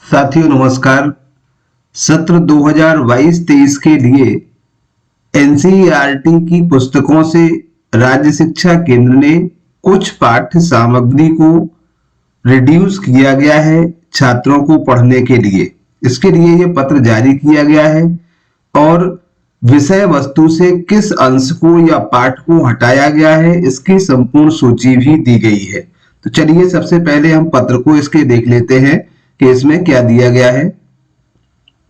साथियों नमस्कार। सत्र 2022-23 के लिए एनसीईआरटी की पुस्तकों से राज्य शिक्षा केंद्र ने कुछ पाठ्य सामग्री को रिड्यूस किया गया है छात्रों को पढ़ने के लिए। इसके लिए यह पत्र जारी किया गया है और विषय वस्तु से किस अंश को या पाठ को हटाया गया है इसकी संपूर्ण सूची भी दी गई है। तो चलिए सबसे पहले हम पत्र को इसके देख लेते हैं कि इसमें क्या दिया गया है।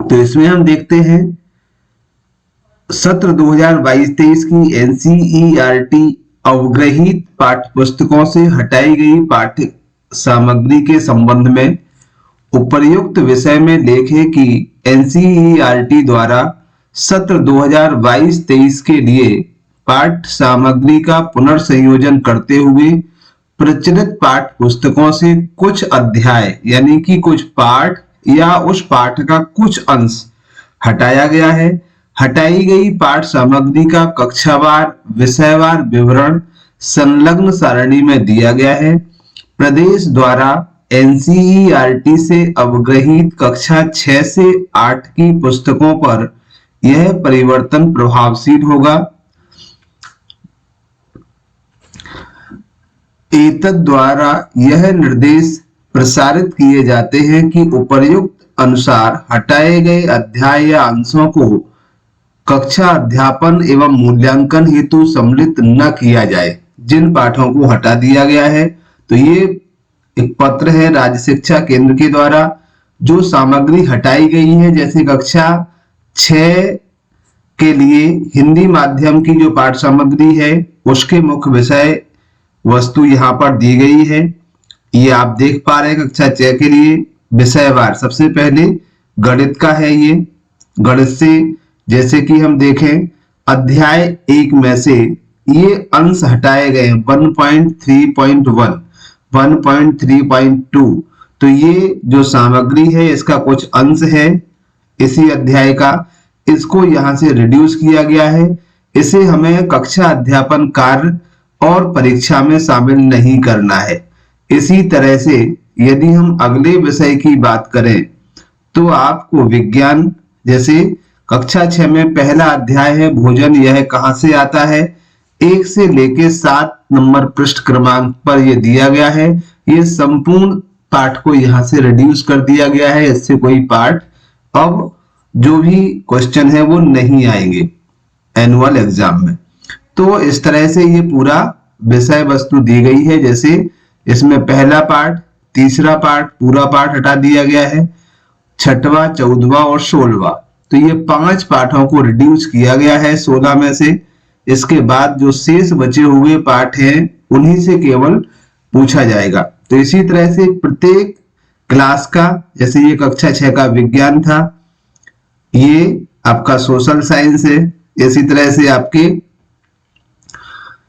तो इसमें हम देखते हैं सत्र 2022-23 की एनसीईआरटी अवग्रहित पाठ्य पुस्तकों से हटाई गई पाठ्य सामग्री के संबंध में उपर्युक्त विषय में लेखे कि एनसीईआरटी द्वारा सत्र 2022-23 के लिए पाठ्य सामग्री का पुनर्संयोजन करते हुए प्रचलित पाठ्य पुस्तकों से कुछ अध्याय यानी कि कुछ पाठ या उस पाठ का कुछ अंश हटाया गया है। हटाई गई पाठ सामग्री का कक्षावार विषयवार विवरण संलग्न सारणी में दिया गया है। प्रदेश द्वारा एनसीईआरटी से अवग्रहित कक्षा 6 से 8 की पुस्तकों पर यह परिवर्तन प्रभावशील होगा। एतद द्वारा यह निर्देश प्रसारित किए जाते हैं कि उपर्युक्त अनुसार हटाए गए अध्याय या अंशों को कक्षा अध्यापन एवं मूल्यांकन हेतु सम्मिलित न किया जाए। जिन पाठों को हटा दिया गया है, तो ये एक पत्र है राज्य शिक्षा केंद्र के द्वारा जो सामग्री हटाई गई है, जैसे कक्षा 6 के लिए हिंदी माध्यम की जो पाठ सामग्री है उसके मुख्य विषय वस्तु यहाँ पर दी गई है। ये आप देख पा रहे हैं कक्षा 6 के लिए विषयवार सबसे पहले गणित का है। ये गणित से जैसे कि हम देखें अध्याय 1 में से ये अंश हटाए गए 1.3.1 1.3.2। तो ये जो सामग्री है इसका कुछ अंश है इसी अध्याय का, इसको यहाँ से रिड्यूस किया गया है। इसे हमें कक्षा अध्यापन कार्य और परीक्षा में शामिल नहीं करना है। इसी तरह से यदि हम अगले विषय की बात करें तो आपको विज्ञान जैसे कक्षा 6 में पहला अध्याय है भोजन, यह कहां से आता है 1 से लेके 7 नंबर पृष्ठ क्रमांक पर यह दिया गया है। ये संपूर्ण पाठ को यहां से रिड्यूस कर दिया गया है। इससे कोई पाठ अब जो भी क्वेश्चन है वो नहीं आएंगे एनुअल एग्जाम में। तो इस तरह से ये पूरा विषय वस्तु दी गई है। जैसे इसमें पहला पाठ, तीसरा पाठ, पूरा पाठ हटा दिया गया है, 6वां, 14वां और 16वां। तो ये 5 पाठों को रिड्यूस किया गया है 16 में से। इसके बाद जो शेष बचे हुए पाठ हैं उन्हीं से केवल पूछा जाएगा। तो इसी तरह से प्रत्येक क्लास का, जैसे ये कक्षा 6 का विज्ञान था, ये आपका सोशल साइंस है, इसी तरह से आपके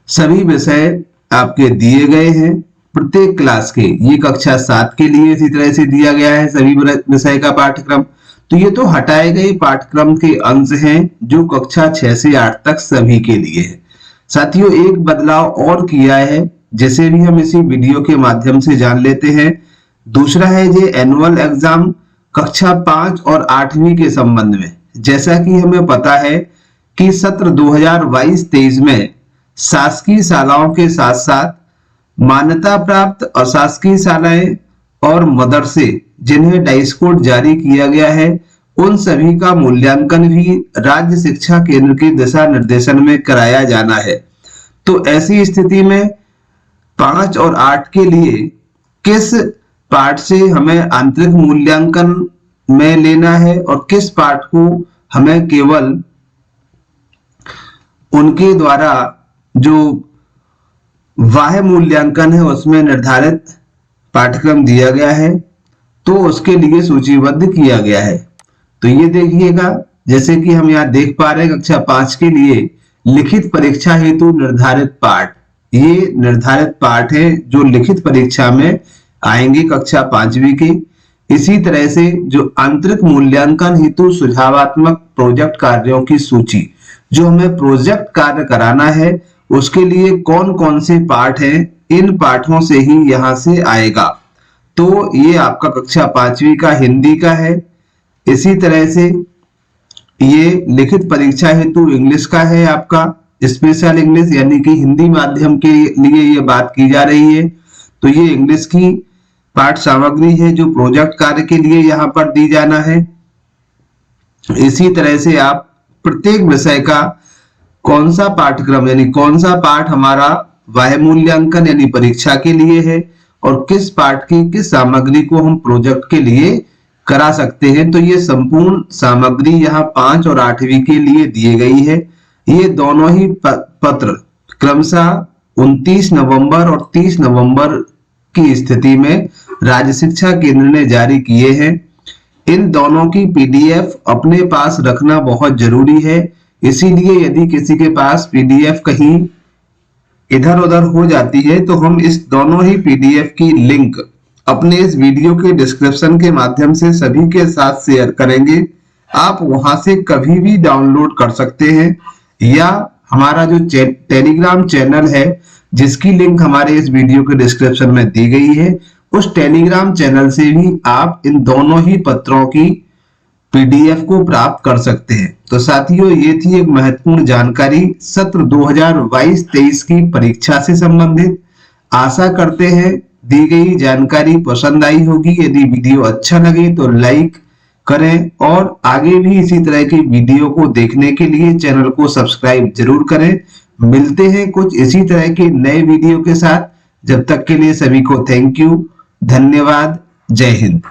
सभी विषय आपके दिए गए हैं प्रत्येक क्लास के। ये कक्षा 7 के लिए इसी तरह से दिया गया है सभी विषय का पाठ्यक्रम। तो ये तो हटाए गए पाठ्यक्रम के अंश हैं जो कक्षा 6 से 8 तक सभी के लिए है। साथियों एक बदलाव और किया है जिसे भी हम इसी वीडियो के माध्यम से जान लेते हैं। दूसरा है ये एनुअल एग्जाम कक्षा 5 और 8वीं के संबंध में। जैसा कि हमें पता है कि सत्र 2022-23 में शासकीय शालाओं के साथ साथ मान्यता प्राप्त अशासकीय शालाएं और मदरसे जिन्हें डाइस कोड जारी किया गया है उन सभी का मूल्यांकन भी राज्य शिक्षा केंद्र के दिशा निर्देशन में कराया जाना है। तो ऐसी स्थिति में 5 और 8 के लिए किस पाठ से हमें आंतरिक मूल्यांकन में लेना है और किस पाठ को हमें केवल उनके द्वारा जो बाह्य मूल्यांकन है उसमें निर्धारित पाठ्यक्रम दिया गया है, तो उसके लिए सूचीबद्ध किया गया है। तो ये देखिएगा जैसे कि हम यहाँ देख पा रहे हैं कक्षा 5 के लिए लिखित परीक्षा हेतु निर्धारित पाठ, ये निर्धारित पाठ है जो लिखित परीक्षा में आएंगे कक्षा 5वीं के। इसी तरह से जो आंतरिक मूल्यांकन हेतु सुझावात्मक प्रोजेक्ट कार्यों की सूची, जो हमें प्रोजेक्ट कार्य कराना है उसके लिए कौन कौन से पाठ हैं, इन पाठों से ही यहां से आएगा। तो ये आपका कक्षा 5वीं का हिंदी का है। इसी तरह से ये लिखित परीक्षा हेतु इंग्लिश का है, आपका स्पेशल इंग्लिश, यानी कि हिंदी माध्यम के लिए ये बात की जा रही है। तो ये इंग्लिश की पाठ सामग्री है जो प्रोजेक्ट कार्य के लिए यहाँ पर दी जाना है। इसी तरह से आप प्रत्येक विषय का कौन सा पाठ्यक्रम यानी कौन सा पाठ हमारा वाह्य मूल्यांकन यानी परीक्षा के लिए है और किस पाठ की किस सामग्री को हम प्रोजेक्ट के लिए करा सकते हैं, तो ये संपूर्ण सामग्री यहाँ 5 और 8वीं के लिए दी गई है। ये दोनों ही पत्र क्रमशः 29 नवंबर और 30 नवंबर की स्थिति में राज्य शिक्षा केंद्र ने जारी किए हैं। इन दोनों की पीडीएफ अपने पास रखना बहुत जरूरी है। इसीलिए यदि किसी के पास पीडीएफ कहीं इधर उधर हो जाती है तो हम इस दोनों ही पीडीएफ की लिंक अपने इस वीडियो के डिस्क्रिप्शन के माध्यम से सभी के साथ शेयर करेंगे। आप वहां से कभी भी डाउनलोड कर सकते हैं, या हमारा जो टेलीग्राम चैनल है जिसकी लिंक हमारे इस वीडियो के डिस्क्रिप्शन में दी गई है, उस टेलीग्राम चैनल से भी आप इन दोनों ही पत्रों की पीडीएफ को प्राप्त कर सकते हैं। तो साथियों, ये थी एक महत्वपूर्ण जानकारी सत्र 2022-23 की परीक्षा से संबंधित। आशा करते हैं दी गई जानकारी पसंद आई होगी। यदि वीडियो अच्छा लगे तो लाइक करें और आगे भी इसी तरह की वीडियो को देखने के लिए चैनल को सब्सक्राइब जरूर करें। मिलते हैं कुछ इसी तरह के नए वीडियो के साथ। जब तक के लिए सभी को थैंक यू, धन्यवाद, जय हिंद।